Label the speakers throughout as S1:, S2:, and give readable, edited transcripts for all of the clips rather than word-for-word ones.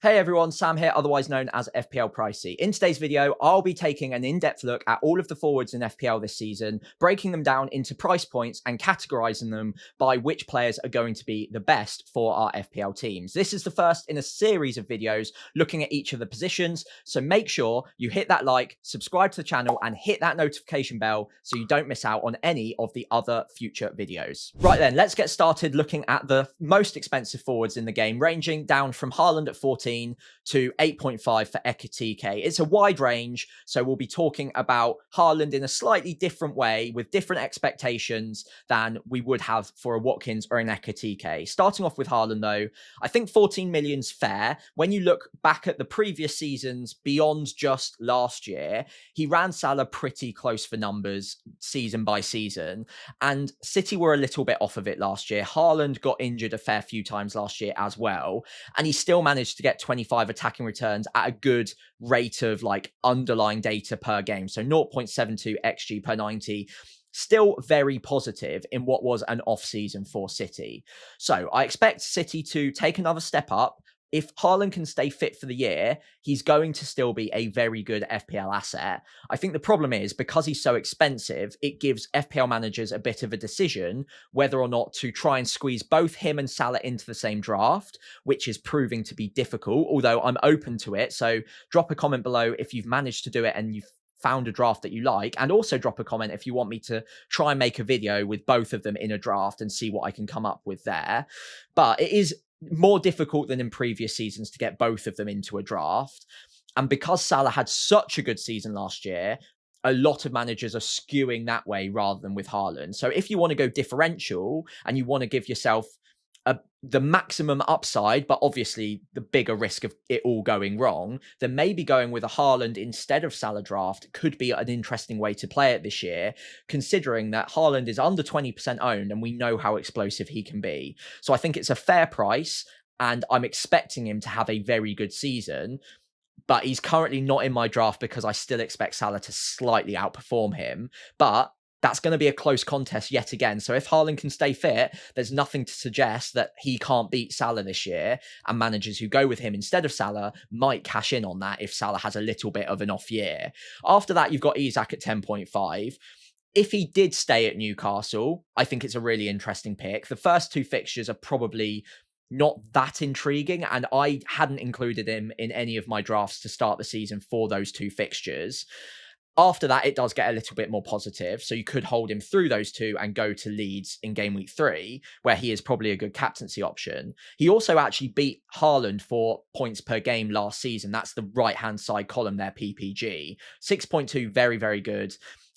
S1: Hey everyone, Sam here, otherwise known as FPL Pricey. In today's video, I'll be taking an in-depth look at all of the forwards in FPL this season, breaking them down into price points and categorizing them by which players are going to be the best for our FPL teams. This is the first in a series of videos looking at each of the positions, so make sure you hit that like, subscribe to the channel, and hit that notification bell so you don't miss out on any of the other future videos. Right then, let's get started looking at the most expensive forwards in the game, ranging down from Haaland at 14 to 8.5 for Ekitike. It's a wide range, so we'll be talking about Haaland in a slightly different way with different expectations than we would have for a Watkins or an Ekitike. Starting off with Haaland though, I think 14 million's fair. When you look back at the previous seasons beyond just last year, he ran Salah pretty close for numbers season by season, and City were a little bit off of it last year. Haaland got injured a fair few times last year as well, and he still managed to get 25 attacking returns at a good rate of like underlying data per game. So 0.72 XG per 90. Still very positive in what was an off season for City. So I expect City to take another step up. If Haaland can stay fit for the year, he's going to still be a very good FPL asset. I think the problem is, because he's so expensive, it gives FPL managers a bit of a decision whether or not to try and squeeze both him and Salah into the same draft, which is proving to be difficult, although I'm open to it. So drop a comment below if you've managed to do it and you've found a draft that you like, and also drop a comment if you want me to try and make a video with both of them in a draft and see what I can come up with there. But it is more difficult than in previous seasons to get both of them into a draft. And because Salah had such a good season last year, a lot of managers are skewing that way rather than with Haaland. So if you want to go differential and you want to give yourself the maximum upside, but obviously the bigger risk of it all going wrong, then maybe going with a Haaland instead of Salah draft could be an interesting way to play it this year, considering that Haaland is under 20% owned and we know how explosive he can be. So I think it's a fair price, and I'm expecting him to have a very good season, but he's currently not in my draft because I still expect Salah to slightly outperform him. But that's going to be a close contest yet again. So if Haaland can stay fit, there's nothing to suggest that he can't beat Salah this year, and managers who go with him instead of Salah might cash in on that if Salah has a little bit of an off year. After that, you've got Isak at 10.5. If he did stay at Newcastle, I think it's a really interesting pick. The first two fixtures are probably not that intriguing, and I hadn't included him in any of my drafts to start the season for those two fixtures. After that, it does get a little bit more positive. So you could hold him through those two and go to Leeds in game week 3, where he is probably a good captaincy option. He also actually beat Haaland for points per game last season. That's the right-hand side column there, PPG. 6.2, very, very good.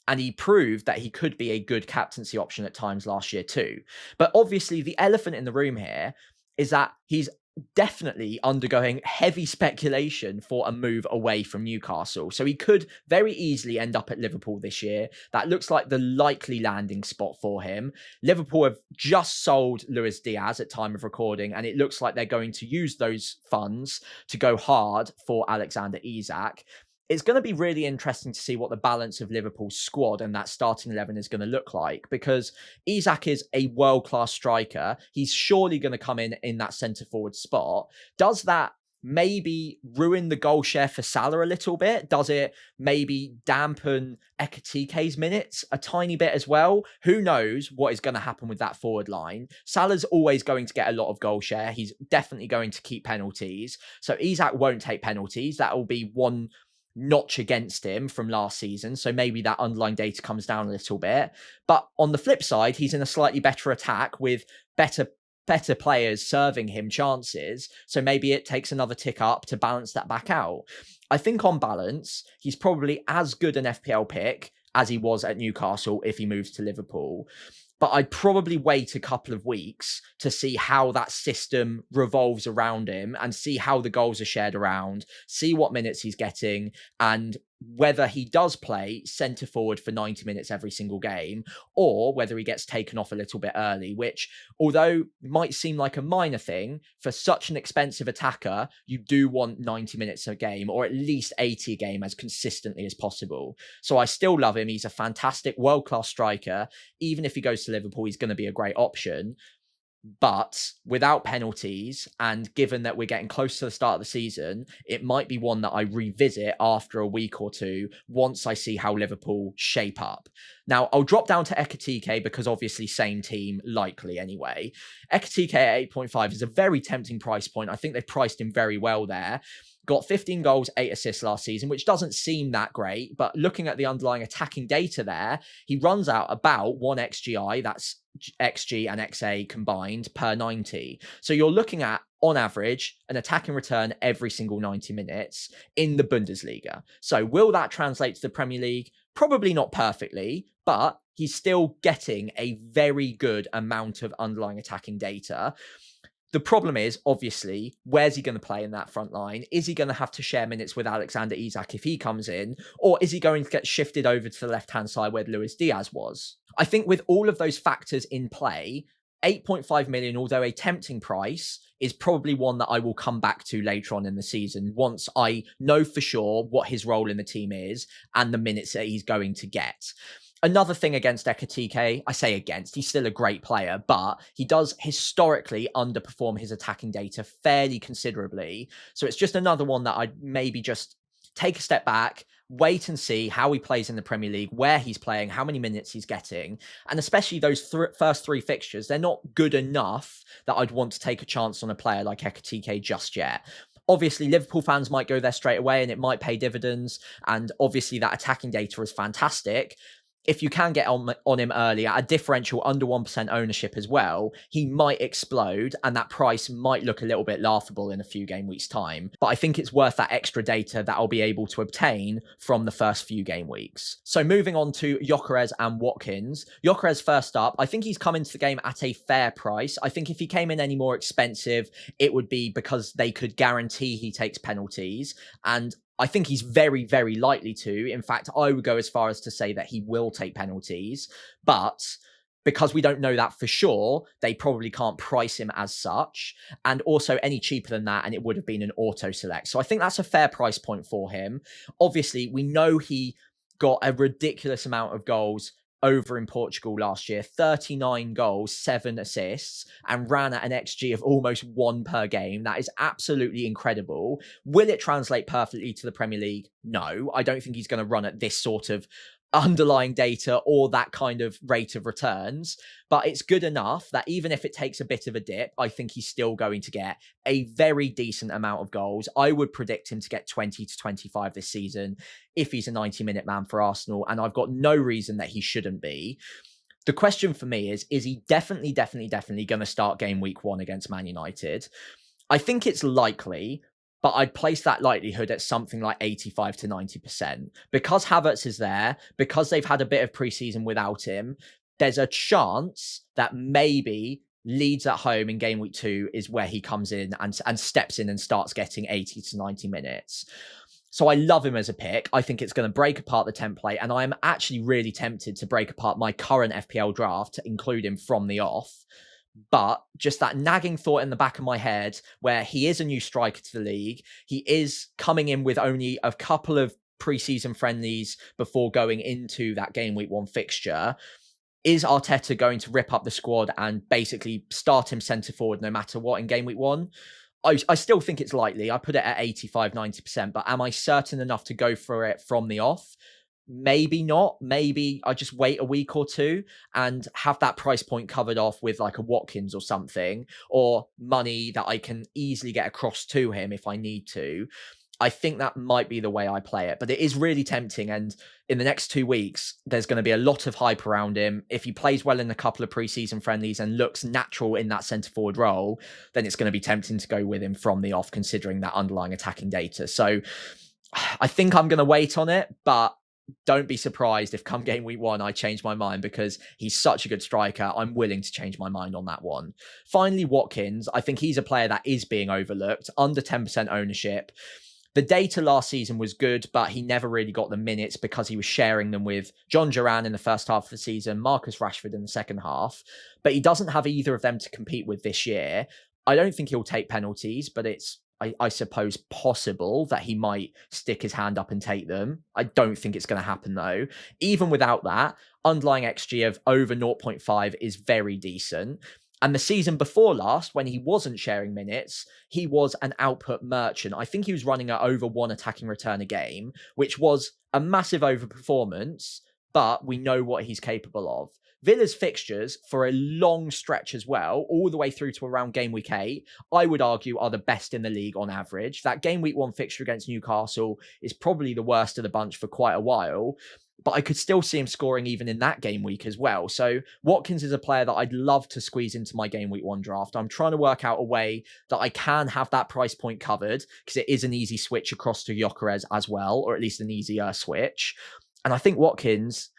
S1: And he proved that he could be a good captaincy option at times last year too. But obviously, the elephant in the room here is that he's definitely undergoing heavy speculation for a move away from Newcastle. So he could very easily end up at Liverpool this year. That looks like the likely landing spot for him. Liverpool have just sold Luis Diaz at time of recording, and it looks like they're going to use those funds to go hard for Alexander Isak. It's going to be really interesting to see what the balance of Liverpool's squad and that starting 11 is going to look like, because Isak is a world-class striker. He's surely going to come in that centre-forward spot. Does that maybe ruin the goal share for Salah a little bit? Does it maybe dampen Ekitike's minutes a tiny bit as well? Who knows what is going to happen with that forward line? Salah's always going to get a lot of goal share. He's definitely going to keep penalties. So Isak won't take penalties. That will be one notch against him from last season, so maybe that underlying data comes down a little bit. But on the flip side, he's in a slightly better attack with better players serving him chances, so maybe it takes another tick up to balance that back out. I think on balance, he's probably as good an FPL pick as he was at Newcastle if he moves to Liverpool. But I'd probably wait a couple of weeks to see how that system revolves around him and see how the goals are shared around, see what minutes he's getting, and whether he does play centre forward for 90 minutes every single game, or whether he gets taken off a little bit early, which, although might seem like a minor thing, for such an expensive attacker, you do want 90 minutes a game, or at least 80 a game, as consistently as possible. So I still love him. He's a fantastic world-class striker. Even if he goes to Liverpool, he's going to be a great option. But without penalties, and given that we're getting close to the start of the season, it might be one that I revisit after a week or two once I see how Liverpool shape up. Now, I'll drop down to Ekatike because obviously same team, likely anyway. Ekatike at 8.5 is a very tempting price point. I think they've priced him very well there. Got 15 goals, 8 assists last season, which doesn't seem that great. But looking at the underlying attacking data there, he runs out about 1 XGI, that's XG and XA combined, per 90. So you're looking at, on average, an attacking return every single 90 minutes in the Bundesliga. So will that translate to the Premier League? Probably not perfectly, but he's still getting a very good amount of underlying attacking data. The problem is, obviously, where's he going to play in that front line? Is he going to have to share minutes with Alexander Isak if he comes in? Or is he going to get shifted over to the left-hand side where Luis Diaz was? I think with all of those factors in play, 8.5 million, although a tempting price, is probably one that I will come back to later on in the season once I know for sure what his role in the team is and the minutes that he's going to get. Another thing against Ekatike, I say against, he's still a great player, but he does historically underperform his attacking data fairly considerably. So it's just another one that I'd maybe just take a step back, wait and see how he plays in the Premier League, where he's playing, how many minutes he's getting. And especially those first 3 fixtures, they're not good enough that I'd want to take a chance on a player like Ekatike just yet. Obviously, Liverpool fans might go there straight away and it might pay dividends. And obviously that attacking data is fantastic. If you can get on him early at a differential under 1% ownership as well, he might explode and that price might look a little bit laughable in a few game weeks' time. But I think it's worth that extra data that I'll be able to obtain from the first few game weeks. So moving on to Gyökeres and Watkins. Gyökeres first up, I think he's come into the game at a fair price. I think if he came in any more expensive, it would be because they could guarantee he takes penalties. And I think he's very, very likely to. In fact, I would go as far as to say that he will take penalties. But because we don't know that for sure, they probably can't price him as such. And also any cheaper than that, and it would have been an auto select. So I think that's a fair price point for him. Obviously, we know he got a ridiculous amount of goals over in Portugal last year, 39 goals, 7 assists, and ran at an XG of almost 1 per game. That is absolutely incredible. Will it translate perfectly to the Premier League? No, I don't think he's going to run at this sort of underlying data or that kind of rate of returns, but it's good enough that even if it takes a bit of a dip, I think he's still going to get a very decent amount of goals. I would predict him to get 20 to 25 this season if he's a 90-minute man for Arsenal, and I've got no reason that he shouldn't be. The question for me is he definitely going to start game week 1 against Man United? I think it's likely, but I'd place that likelihood at something like 85 to 90%. Because Havertz is there, because they've had a bit of pre-season without him, there's a chance that maybe Leeds at home in game week 2 is where he comes in and steps in and starts getting 80 to 90 minutes. So I love him as a pick. I think it's going to break apart the template, and I am actually really tempted to break apart my current FPL draft to include him from the off. But just that nagging thought in the back of my head where he is a new striker to the league. He is coming in with only a couple of pre-season friendlies before going into that game week 1 fixture. Is Arteta going to rip up the squad and basically start him centre forward no matter what in game week 1? I still think it's likely. I put it at 85, 90%, but am I certain enough to go for it from the off? Maybe not. Maybe I just wait a week or two and have that price point covered off with like a Watkins or something, or money that I can easily get across to him if I need to. I think that might be the way I play it, but it is really tempting. And in the next 2 weeks, there's going to be a lot of hype around him. If he plays well in a couple of pre-season friendlies and looks natural in that centre forward role, then it's going to be tempting to go with him from the off, considering that underlying attacking data. So I think I'm going to wait on it, but don't be surprised if come game week 1, I change my mind, because he's such a good striker. I'm willing to change my mind on that one. Finally, Watkins. I think he's a player that is being overlooked, under 10% ownership. The data last season was good, but he never really got the minutes because he was sharing them with John Duran in the first half of the season, Marcus Rashford in the second half. But he doesn't have either of them to compete with this year. I don't think he'll take penalties, but it's, I suppose, possible that he might stick his hand up and take them. I don't think it's going to happen, though. Even without that, underlying XG of over 0.5 is very decent. And the season before last, when he wasn't sharing minutes, he was an output merchant. I think he was running at over 1 attacking return a game, which was a massive overperformance, but we know what he's capable of. Villa's fixtures for a long stretch as well, all the way through to around game week 8, I would argue are the best in the league on average. That game week 1 fixture against Newcastle is probably the worst of the bunch for quite a while, but I could still see him scoring even in that game week as well. So Watkins is a player that I'd love to squeeze into my game week 1 draft. I'm trying to work out a way that I can have that price point covered, because it is an easy switch across to Gyökeres as well, or at least an easier switch. And I think Watkins,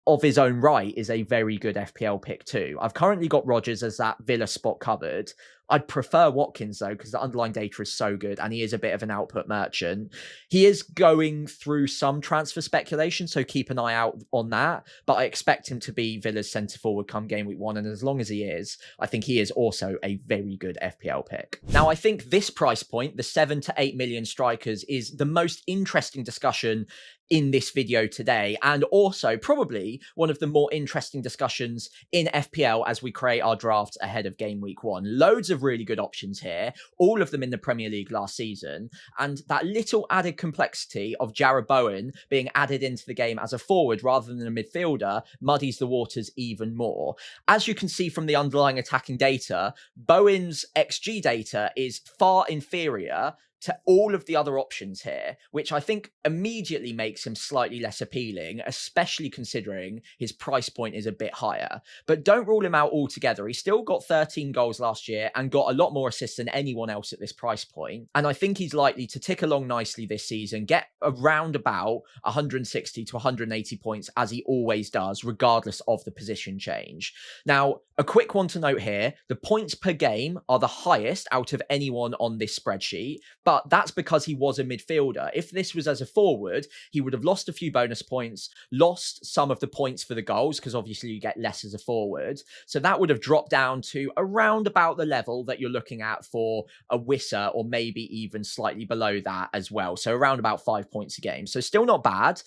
S1: of his own right, is a very good FPL pick too. I've currently got Rodgers as that Villa spot covered. I'd prefer Watkins though, because the underlying data is so good and he is a bit of an output merchant. He is going through some transfer speculation, so keep an eye out on that. But I expect him to be Villa's centre forward come game week 1. And as long as he is, I think he is also a very good FPL pick. Now, I think this price point, the 7 to 8 million strikers, is the most interesting discussion in this video today, and also probably one of the more interesting discussions in FPL as we create our drafts ahead of game week 1. Loads of really good options here, all of them in the Premier League last season, and that little added complexity of Jarrod Bowen being added into the game as a forward rather than a midfielder muddies the waters even more. As you can see from the underlying attacking data, Bowen's XG data is far inferior to all of the other options here, which I think immediately makes him slightly less appealing, especially considering his price point is a bit higher. But don't rule him out altogether. He still got 13 goals last year and got a lot more assists than anyone else at this price point. And I think he's likely to tick along nicely this season, get around about 160 to 180 points, as he always does, regardless of the position change. Now, a quick one to note here, the points per game are the highest out of anyone on this spreadsheet, but that's because he was a midfielder. If this was as a forward, he would have lost a few bonus points, lost some of the points for the goals, because obviously you get less as a forward. So that would have dropped down to around about the level that you're looking at for a Wissa, or maybe even slightly below that as well. So around about 5 points a game. So still not bad,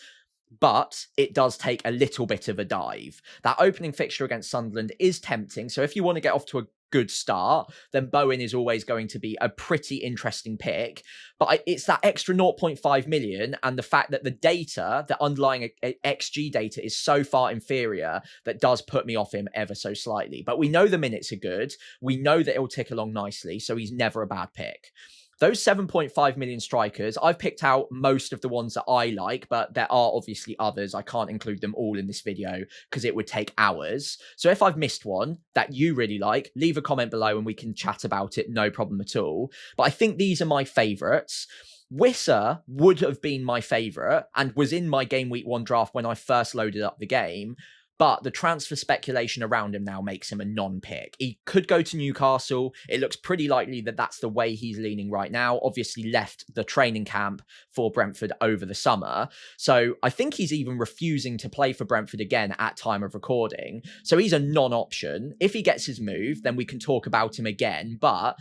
S1: but it does take a little bit of a dive. That opening fixture against Sunderland is tempting. So if you want to get off to a good start, then Bowen is always going to be a pretty interesting pick. But it's that extra 0.5 million and the fact that the data, the underlying XG data, is so far inferior that does put me off him ever so slightly. But we know the minutes are good. We know that it'll tick along nicely, so he's never a bad pick. Those 7.5 million strikers, I've picked out most of the ones that I like, but there are obviously others. I can't include them all in this video because it would take hours. So if I've missed one that you really like, leave a comment below and we can chat about it, no problem at all. But I think these are my favourites. Wissa would have been my favourite and was in my game week 1 draft when I first loaded up the game. But the transfer speculation around him now makes him a non-pick. He could go to Newcastle. It looks pretty likely that that's the way he's leaning right now. Obviously left the training camp for Brentford over the summer. So I think he's even refusing to play for Brentford again at time of recording. So he's a non-option. If he gets his move, then we can talk about him again. But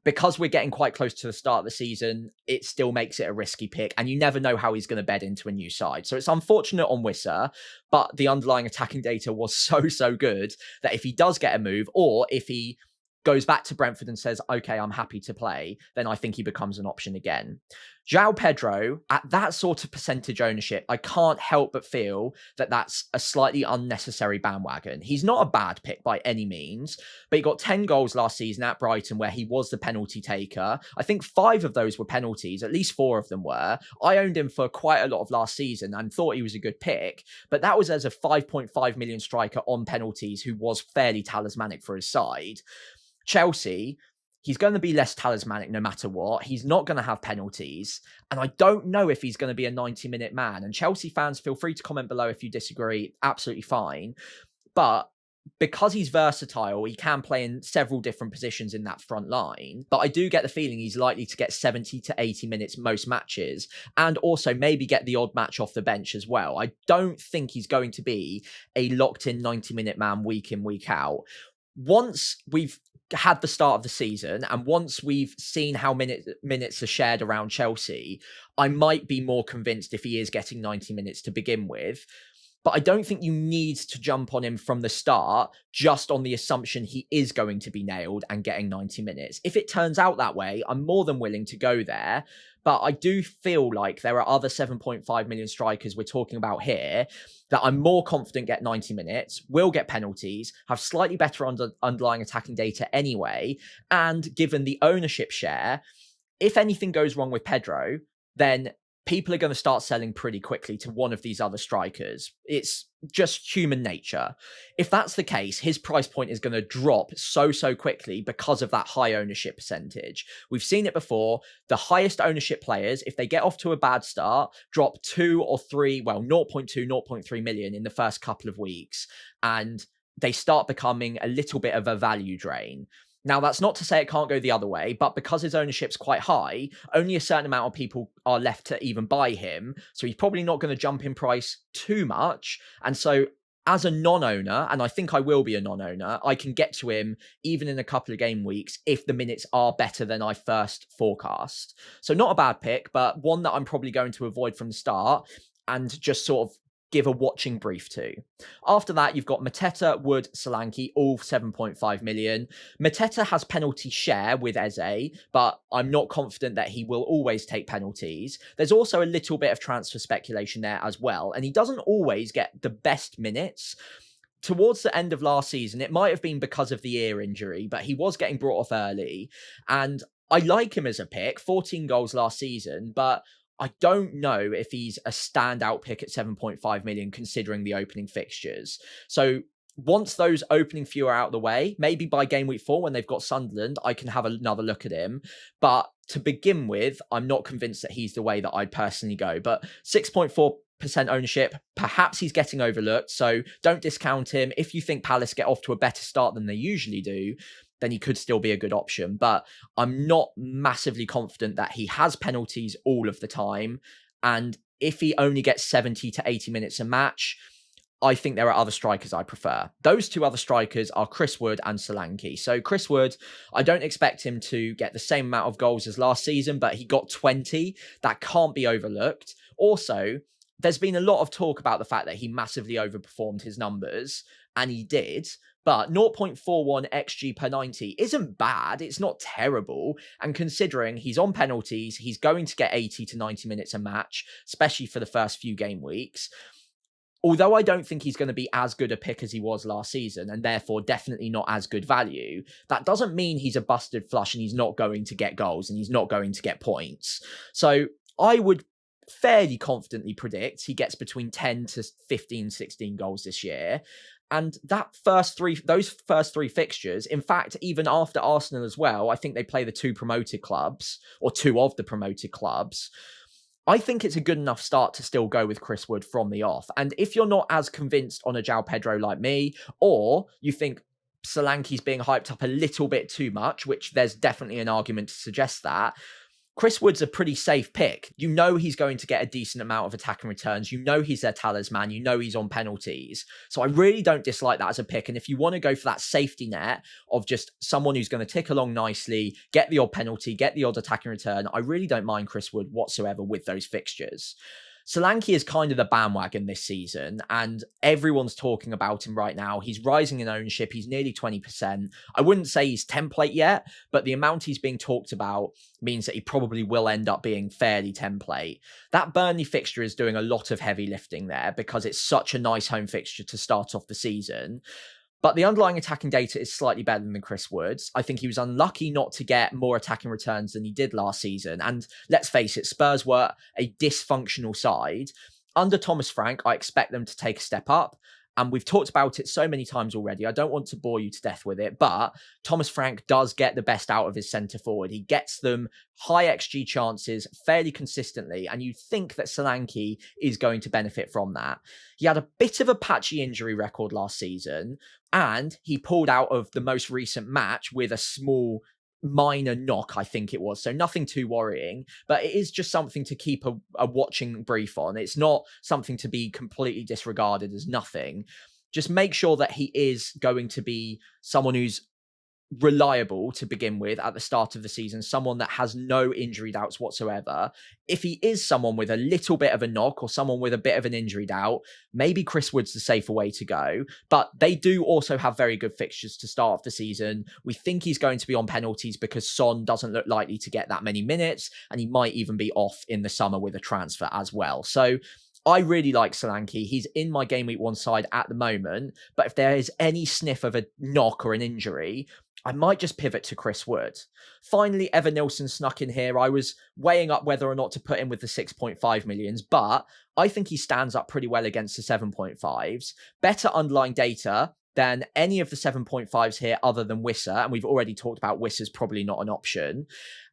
S1: because we're getting quite close to the start of the season, it still makes it a risky pick, and you never know how he's going to bed into a new side. So it's unfortunate on Wissa, but the underlying attacking data was so good that if he does get a move, or if he goes back to Brentford and says, okay, I'm happy to play, then I think he becomes an option again. João Pedro, at that sort of percentage ownership, I can't help but feel that that's a slightly unnecessary bandwagon. He's not a bad pick by any means, but he got 10 goals last season at Brighton where he was the penalty taker. I think 5 of those were penalties, at least 4 of them were. I owned him for quite a lot of last season and thought he was a good pick, but that was as a 5.5 million striker on penalties who was fairly talismanic for his side. Chelsea, he's going to be less talismanic no matter what. He's not going to have penalties. And I don't know if he's going to be a 90-minute man. And Chelsea fans, feel free to comment below if you disagree. Absolutely fine. But because he's versatile, he can play in several different positions in that front line. But I do get the feeling he's likely to get 70 to 80 minutes most matches, and also maybe get the odd match off the bench as well. I don't think he's going to be a locked-in 90-minute man week in, week out. Once we've had the start of the season, and once we've seen how minutes are shared around Chelsea, I might be more convinced if he is getting 90 minutes to begin with. But I don't think you need to jump on him from the start just on the assumption he is going to be nailed and getting 90 minutes. If it turns out that way, I'm more than willing to go there. But I do feel like there are other 7.5 million strikers we're talking about here that I'm more confident get 90 minutes, will get penalties, have slightly better underlying attacking data anyway. And given the ownership share, if anything goes wrong with Pedro, then people are going to start selling pretty quickly to one of these other strikers. It's just human nature. If that's the case, his price point is going to drop so quickly because of that high ownership percentage. We've seen it before. The highest ownership players, if they get off to a bad start, drop 2 or 3, well, 0.2, 0.3 million in the first couple of weeks. And they start becoming a little bit of a value drain. Now, that's not to say it can't go the other way, but because his ownership's quite high, only a certain amount of people are left to even buy him. So he's probably not going to jump in price too much. And so as a non-owner, and I think I will be a non-owner, I can get to him even in a couple of game weeks if the minutes are better than I first forecast. So not a bad pick, but one that I'm probably going to avoid from the start and just sort of give a watching brief to. After that, you've got Mateta, Wood, Solanke, all 7.5 million. Mateta has penalty share with Eze, but I'm not confident that he will always take penalties. There's also a little bit of transfer speculation there as well, and he doesn't always get the best minutes. Towards the end of last season, it might have been because of the ear injury, but he was getting brought off early, and I like him as a pick, 14 goals last season, but I don't know if he's a standout pick at 7.5 million considering the opening fixtures. So once those opening few are out of the way, maybe by game week 4 when they've got Sunderland, I can have another look at him. But to begin with, I'm not convinced that he's the way that I'd personally go. But 6.4% ownership, perhaps he's getting overlooked. So don't discount him. If you think Palace get off to a better start than they usually do, then he could still be a good option. But I'm not massively confident that he has penalties all of the time. And if he only gets 70 to 80 minutes a match, I think there are other strikers I prefer. Those two other strikers are Chris Wood and Solanke. So Chris Wood, I don't expect him to get the same amount of goals as last season, but he got 20. That can't be overlooked. Also, there's been a lot of talk about the fact that he massively overperformed his numbers, and he did. But 0.41 XG per 90 isn't bad. It's not terrible. And considering he's on penalties, he's going to get 80 to 90 minutes a match, especially for the first few game weeks. Although I don't think he's going to be as good a pick as he was last season, and therefore definitely not as good value, that doesn't mean he's a busted flush and he's not going to get goals and he's not going to get points. So I would fairly confidently predict he gets between 10 to 15, 16 goals this year. And those first three fixtures, in fact, even after Arsenal as well, I think they play the two promoted clubs, or two of the promoted clubs. I think it's a good enough start to still go with Chris Wood from the off. And if you're not as convinced on a João Pedro like me, or you think Solanke's being hyped up a little bit too much, which there's definitely an argument to suggest that, Chris Wood's a pretty safe pick. You know he's going to get a decent amount of attacking returns. You know he's their talisman. You know he's on penalties. So I really don't dislike that as a pick. And if you want to go for that safety net of just someone who's going to tick along nicely, get the odd penalty, get the odd attacking return, I really don't mind Chris Wood whatsoever with those fixtures. Solanke is kind of the bandwagon this season, and everyone's talking about him right now. He's rising in ownership. He's nearly 20%. I wouldn't say he's template yet, but the amount he's being talked about means that he probably will end up being fairly template. That Burnley fixture is doing a lot of heavy lifting there because it's such a nice home fixture to start off the season. But the underlying attacking data is slightly better than Chris Wood's. I think he was unlucky not to get more attacking returns than he did last season. And let's face it, Spurs were a dysfunctional side. Under Thomas Frank, I expect them to take a step up. And we've talked about it so many times already. I don't want to bore you to death with it, but Thomas Frank does get the best out of his centre forward. He gets them high XG chances fairly consistently, and you think that Solanke is going to benefit from that. He had a bit of a patchy injury record last season, and he pulled out of the most recent match with a small minor knock, I think it was. So nothing too worrying, but it is just something to keep a watching brief on. It's not something to be completely disregarded as nothing. Just make sure that he is going to be someone who's reliable to begin with at the start of the season, someone that has no injury doubts whatsoever. If he is someone with a little bit of a knock or someone with a bit of an injury doubt, maybe Chris Wood's the safer way to go. But they do also have very good fixtures to start off the season. We think he's going to be on penalties because Son doesn't look likely to get that many minutes, and he might even be off in the summer with a transfer as well. So I really like Solanke. He's in my game week 1 side at the moment, but if there is any sniff of a knock or an injury, I might just pivot to Chris Wood. Finally, Evan Nilsson snuck in here. I was weighing up whether or not to put him with the 6.5 millions, but I think he stands up pretty well against the 7.5s. Better underlying data than any of the 7.5s here other than Wissa, and we've already talked about Wissa's probably not an option.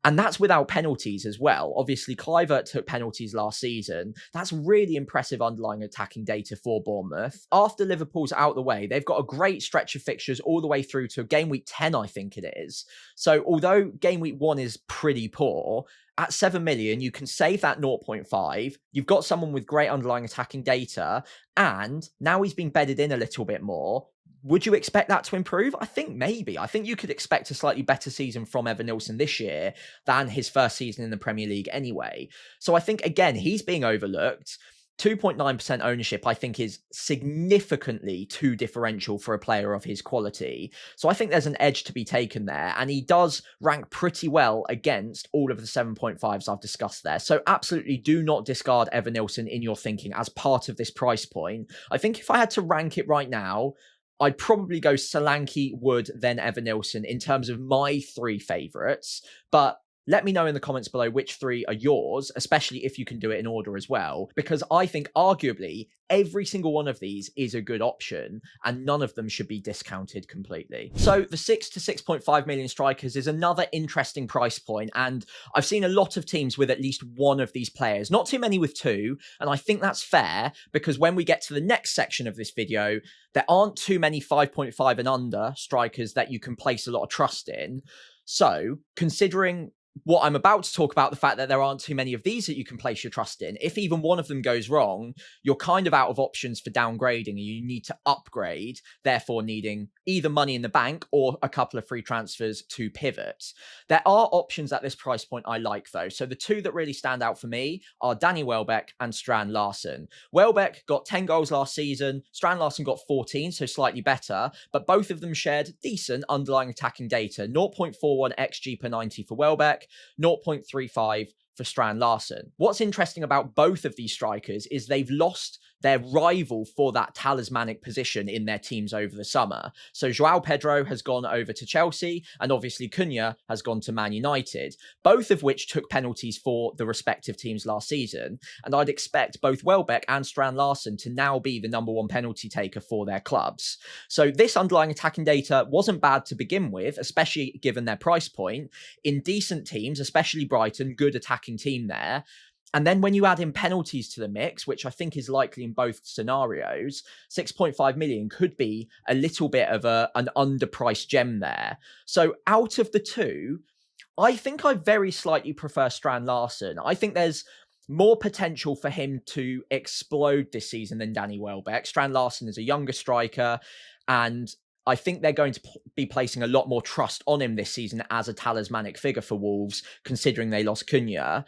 S1: And that's without penalties as well. Obviously, Kluivert took penalties last season. That's really impressive underlying attacking data for Bournemouth. After Liverpool's out the way, they've got a great stretch of fixtures all the way through to game week 10, I think it is. So although game week 1 is pretty poor, at 7 million, you can save that 0.5. You've got someone with great underlying attacking data, and now he's been bedded in a little bit more. Would you expect that to improve? I think maybe. I think you could expect a slightly better season from Evan Nilsson this year than his first season in the Premier League anyway. So I think, again, he's being overlooked. 2.9% ownership, I think, is significantly too differential for a player of his quality. So I think there's an edge to be taken there. And he does rank pretty well against all of the 7.5s I've discussed there. So absolutely do not discard Evan Nilsson in your thinking as part of this price point. I think if I had to rank it right now, I'd probably go Solanke, Wood, then Evan Nilsson in terms of my 3 favourites. But let me know in the comments below which 3 are yours, especially if you can do it in order as well, because I think arguably every single one of these is a good option and none of them should be discounted completely. So the 6 to 6.5 million strikers is another interesting price point, and I've seen a lot of teams with at least one of these players, not too many with 2, and I think that's fair because when we get to the next section of this video, there aren't too many 5.5 and under strikers that you can place a lot of trust in. So considering what I'm about to talk about, the fact that there aren't too many of these that you can place your trust in, if even one of them goes wrong, you're kind of out of options for downgrading and you need to upgrade, therefore needing either money in the bank or a couple of free transfers to pivot. There are options at this price point I like though. So the 2 that really stand out for me are Danny Welbeck and Strand Larsen. Welbeck got 10 goals last season, Strand Larsen got 14, so slightly better, but both of them shared decent underlying attacking data. 0.41 XG per 90 for Welbeck, 0.35 for Strand Larsen. What's interesting about both of these strikers is they've lost their rival for that talismanic position in their teams over the summer. So João Pedro has gone over to Chelsea, and obviously Cunha has gone to Man United, both of which took penalties for the respective teams last season. And I'd expect both Welbeck and Strand Larsen to now be the #1 penalty taker for their clubs. So this underlying attacking data wasn't bad to begin with, especially given their price point. In decent teams, especially Brighton, good attacking team there. And then when you add in penalties to the mix, which I think is likely in both scenarios, 6.5 million could be a little bit of an underpriced gem there. So out of the 2, I think I very slightly prefer Strand Larsen. I think there's more potential for him to explode this season than Danny Welbeck. Strand Larsen is a younger striker, and I think they're going to be placing a lot more trust on him this season as a talismanic figure for Wolves, considering they lost Cunha.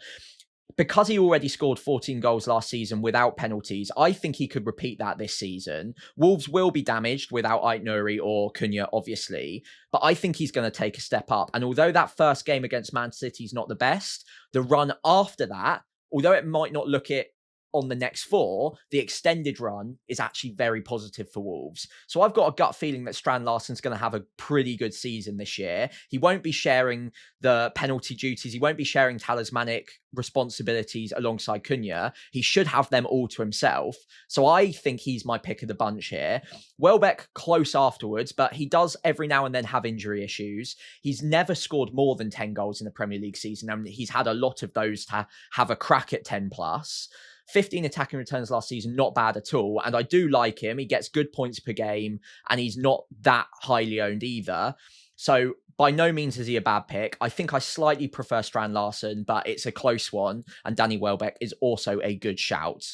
S1: Because he already scored 14 goals last season without penalties, I think he could repeat that this season. Wolves will be damaged without Ait-Nouri or Cunha, obviously, but I think he's going to take a step up. And although that first game against Man City is not the best, the run after that, although it might not look it on the next 4, the extended run is actually very positive for Wolves. So I've got a gut feeling that Strand Larsen's going to have a pretty good season this year. He won't be sharing the penalty duties. He won't be sharing talismanic responsibilities alongside Cunha. He should have them all to himself. So I think he's my pick of the bunch here. Welbeck close afterwards, but he does every now and then have injury issues. He's never scored more than 10 goals in the Premier League season, and he's had a lot of those to have a crack at 10 plus. 15 attacking returns last season, not bad at all. And I do like him. He gets good points per game and he's not that highly owned either. So by no means is he a bad pick. I think I slightly prefer Strand Larsen, but it's a close one. And Danny Welbeck is also a good shout.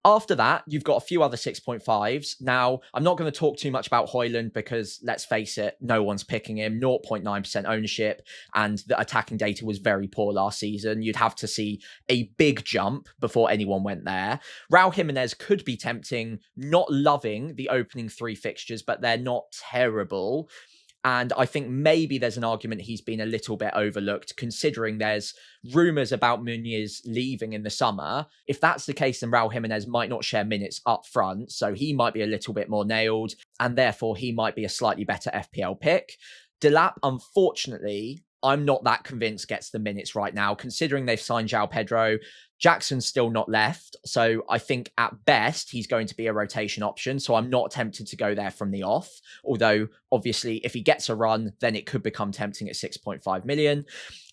S1: After that, you've got a few other 6.5s. Now, I'm not going to talk too much about Haaland because, let's face it, no one's picking him. 0.9% ownership, and the attacking data was very poor last season. You'd have to see a big jump before anyone went there. Raul Jimenez could be tempting, not loving the opening 3 fixtures, but they're not terrible. And I think maybe there's an argument he's been a little bit overlooked, considering there's rumours about Muniz leaving in the summer. If that's the case, then Raul Jimenez might not share minutes up front, so he might be a little bit more nailed, and therefore he might be a slightly better FPL pick. Delap, unfortunately, I'm not that convinced gets the minutes right now, considering they've signed João Pedro. Jackson's still not left, so I think at best he's going to be a rotation option, so I'm not tempted to go there from the off, although obviously if he gets a run, then it could become tempting at 6.5 million.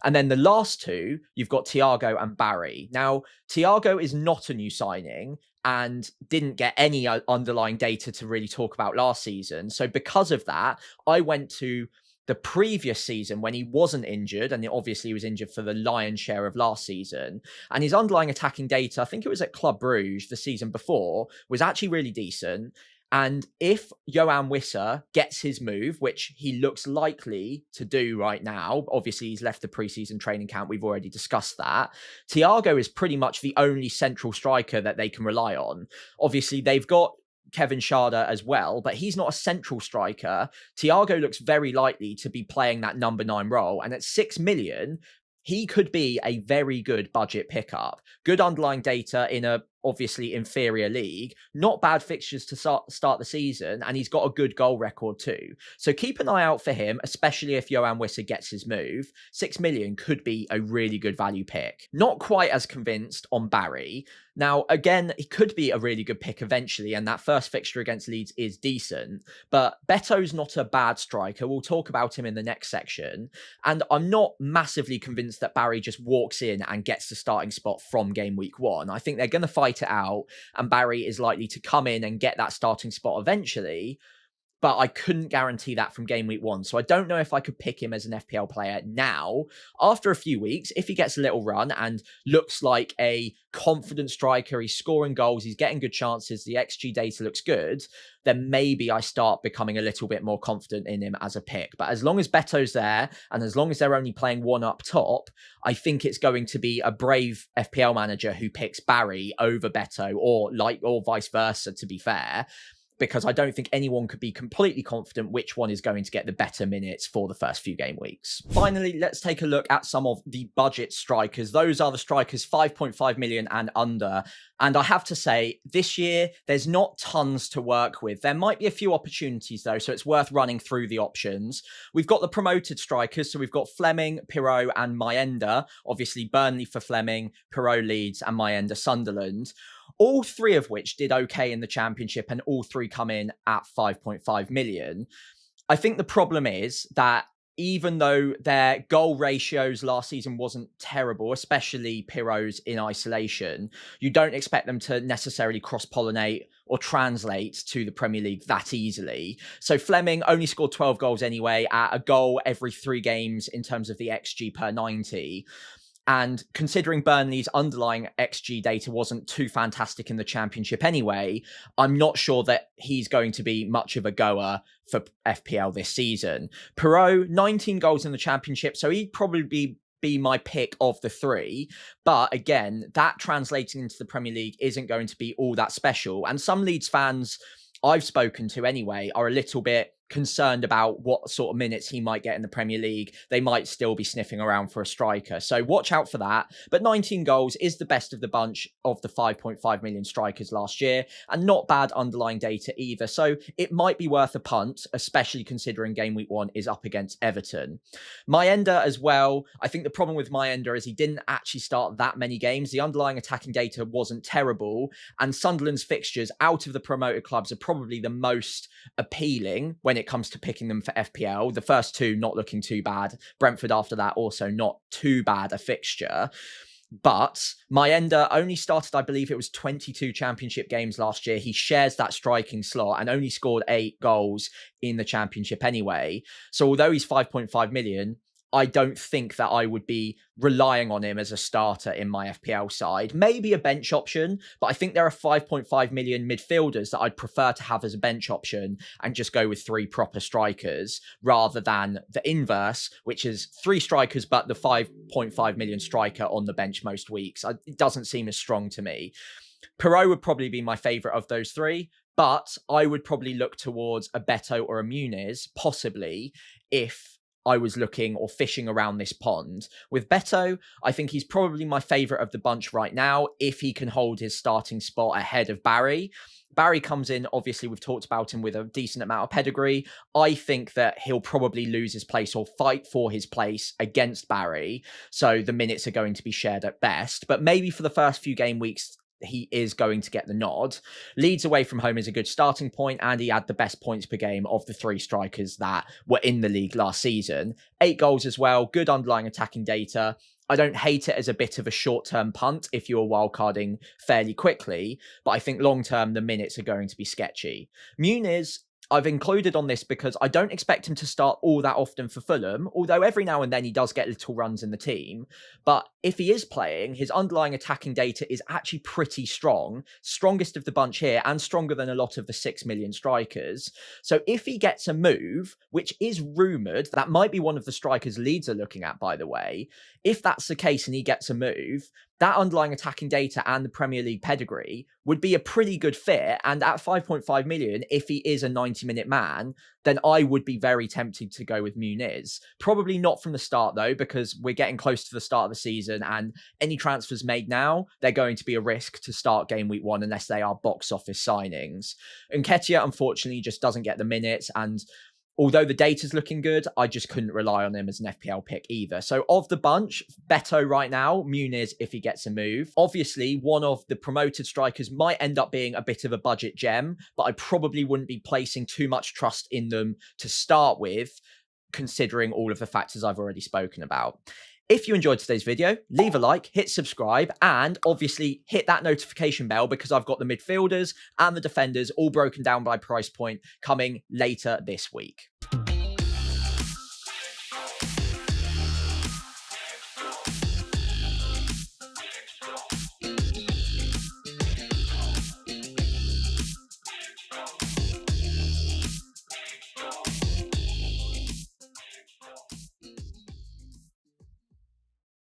S1: And then the last 2, you've got Thiago and Barry. Now, Thiago is not a new signing and didn't get any underlying data to really talk about last season, so because of that, I went to the previous season when he wasn't injured, and obviously he was injured for the lion's share of last season, and his underlying attacking data, I think it was at Club Brugge the season before, was actually really decent. And if Yoane Wissa gets his move, which he looks likely to do right now, obviously he's left the pre-season training camp, we've already discussed that, Thiago is pretty much the only central striker that they can rely on. Obviously they've got Kevin Schade as well, but he's not a central striker. Thiago looks very likely to be playing that number 9 role, and at 6 million, he could be a very good budget pickup. Good underlying data in a obviously inferior league, not bad fixtures to start the season, and he's got a good goal record too. So keep an eye out for him, especially if Yoane Wissa gets his move. 6 million could be a really good value pick. Not quite as convinced on Barry. Now, again, he could be a really good pick eventually, and that first fixture against Leeds is decent, but Beto's not a bad striker. We'll talk about him in the next section, and I'm not massively convinced that Barry just walks in and gets the starting spot from game week 1. I think they're going to fight it out, and Barry is likely to come in and get that starting spot eventually, but I couldn't guarantee that from game week 1. So I don't know if I could pick him as an FPL player now. After a few weeks, if he gets a little run and looks like a confident striker, he's scoring goals, he's getting good chances, the XG data looks good, then maybe I start becoming a little bit more confident in him as a pick. But as long as Beto's there, and as long as they're only playing 1 up top, I think it's going to be a brave FPL manager who picks Barry over Beto, or vice versa, to be fair, because I don't think anyone could be completely confident which one is going to get the better minutes for the first few game weeks. Finally, let's take a look at some of the budget strikers. Those are the strikers 5.5 million and under. And I have to say, this year, there's not tons to work with. There might be a few opportunities, though, so it's worth running through the options. We've got the promoted strikers, so we've got Fleming, Pirot, and Mayenda. Obviously, Burnley for Fleming, Pirot Leeds, and Mayenda Sunderland. All 3 of which did okay in the Championship, and all 3 come in at 5.5 million. I think the problem is that even though their goal ratios last season wasn't terrible, especially Pirot's in isolation, you don't expect them to necessarily cross-pollinate or translate to the Premier League that easily. So Fleming only scored 12 goals anyway, at a goal every 3 games in terms of the XG per 90. And considering Burnley's underlying XG data wasn't too fantastic in the Championship anyway, I'm not sure that he's going to be much of a goer for FPL this season. Pirot, 19 goals in the Championship, so he'd probably be my pick of the 3. But again, that translating into the Premier League isn't going to be all that special. And some Leeds fans I've spoken to anyway are a little bit concerned about what sort of minutes he might get in the Premier League. They might still be sniffing around for a striker. So watch out for that. But 19 goals is the best of the bunch of the 5.5 million strikers last year, and not bad underlying data either. So it might be worth a punt, especially considering game week 1 is up against Everton. Mayenda as well. I think the problem with Mayenda is he didn't actually start that many games. The underlying attacking data wasn't terrible, and Sunderland's fixtures out of the promoted clubs are probably the most appealing when it comes to picking them for FPL. The first 2 not looking too bad. Brentford after that also not too bad a fixture. But Mayenda only started, I believe it was 22 Championship games last year. He shares that striking slot and only scored 8 goals in the Championship anyway. So although he's 5.5 million, I don't think that I would be relying on him as a starter in my FPL side. Maybe a bench option, but I think there are 5.5 million midfielders that I'd prefer to have as a bench option and just go with 3 proper strikers rather than the inverse, which is 3 strikers, but the 5.5 million striker on the bench most weeks. It doesn't seem as strong to me. Perot would probably be my favourite of those 3, but I would probably look towards a Beto or a Muniz, possibly, if I was looking or fishing around this pond. With Beto, I think he's probably my favourite of the bunch right now, if he can hold his starting spot ahead of Barry. Barry comes in, obviously we've talked about him with a decent amount of pedigree. I think that he'll probably lose his place or fight for his place against Barry. So the minutes are going to be shared at best. But maybe for the first few game weeks, he is going to get the nod. Leeds away from home is a good starting point, and he had the best points per game of the 3 strikers that were in the league last season. 8 goals as well, good underlying attacking data. I don't hate it as a bit of a short-term punt if you're wildcarding fairly quickly, but I think long-term the minutes are going to be sketchy. Muniz, I've included on this because I don't expect him to start all that often for Fulham, although every now and then he does get little runs in the team. But if he is playing, his underlying attacking data is actually pretty strong, strongest of the bunch here and stronger than a lot of the 6 million strikers. So if he gets a move, which is rumoured, that might be one of the strikers Leeds are looking at, by the way. If that's the case and he gets a move, that underlying attacking data and the Premier League pedigree would be a pretty good fit. And at 5.5 million, if he is a 90-minute man, then I would be very tempted to go with Muniz. Probably not from the start, though, because we're getting close to the start of the season, and any transfers made now, they're going to be a risk to start game week 1 unless they are box office signings. Nketiah, unfortunately, just doesn't get the minutes, and although the data's looking good, I just couldn't rely on him as an FPL pick either. So of the bunch, Beto right now, Muniz if he gets a move. Obviously, one of the promoted strikers might end up being a bit of a budget gem, but I probably wouldn't be placing too much trust in them to start with, considering all of the factors I've already spoken about. If you enjoyed today's video, leave a like, hit subscribe, and obviously hit that notification bell because I've got the midfielders and the defenders all broken down by price point coming later this week.